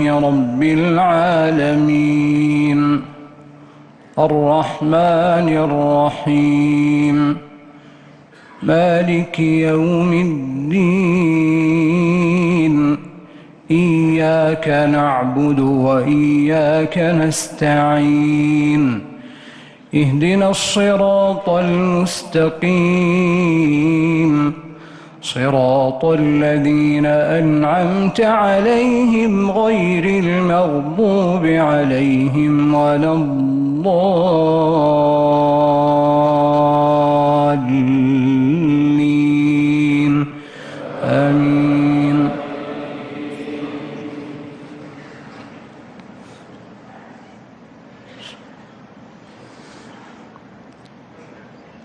رب العالمين الرحمن الرحيم مالك يوم الدين إياك نعبد وإياك نستعين اهدنا الصراط المستقيم صراط الذين أنعمت عليهم غير المغضوب عليهم ولا الضالين آمين.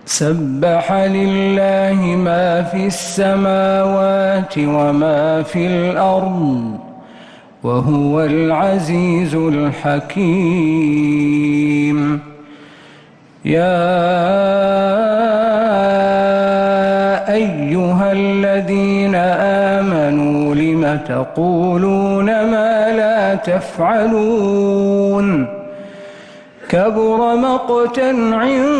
سبح لله ما في السماوات وما في الأرض وهو العزيز الحكيم. يا أيها الذين آمنوا لم تقولون ما لا تفعلون كبر مقتا عند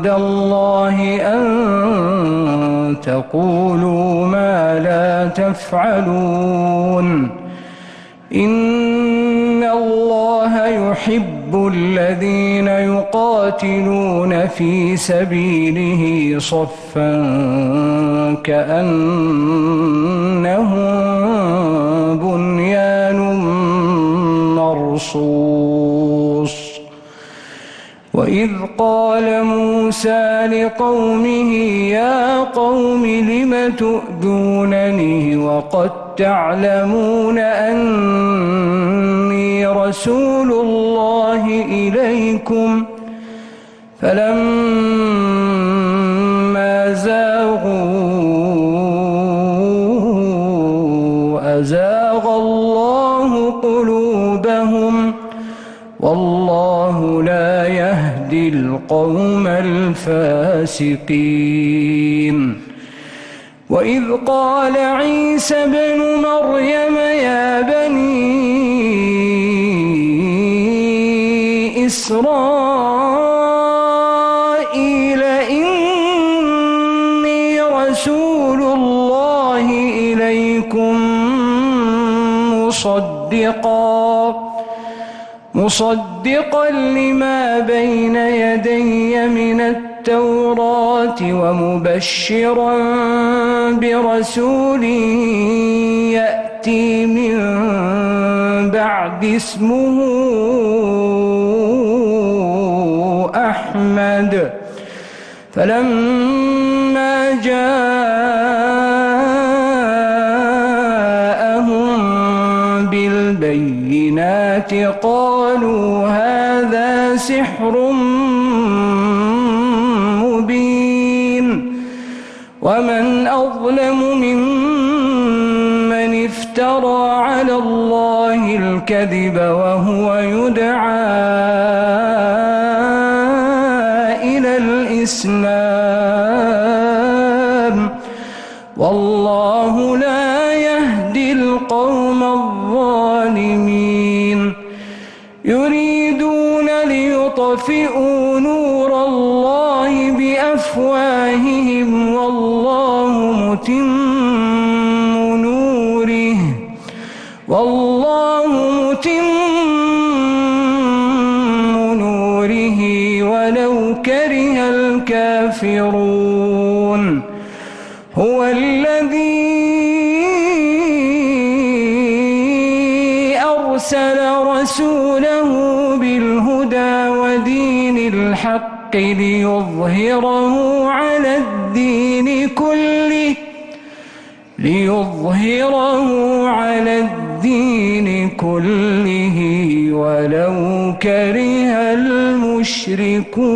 الله أن تقولوا ما لا تفعلون إن الله يحب الذين يقاتلون في سبيله صفا كأنهم بنيان مرصوص. وإذ قال موسى لقومه يا قوم لم تؤذونني وقد تعلمون أني رسول الله إليكم فلما زاغوا أزاغ الله قلوبهم والله لا يهدي القوم الفاسقين. وإذ قال عيسى ابن مريم يا بني إسرائيل إني رسول الله إليكم مصدقا لما بين يدي من التوراة ومبشرا برسول يأتي من بعد اسمه أحمد. فلما جاءهم بالبينات قالوا هذا سحر مبين ومن أظلم ممن افترى على الله الكذب وهو يدعى إلى الإسلام والله لا يهدي القوم الظالمين. يريدون ليطفئوا نور الله بأفواههم والله متم نوره ولو كره الكافرون. هو الذي أرسل رسوله بالهدى ودين الحق ليظهره على الدين كله ولو كره المشركون.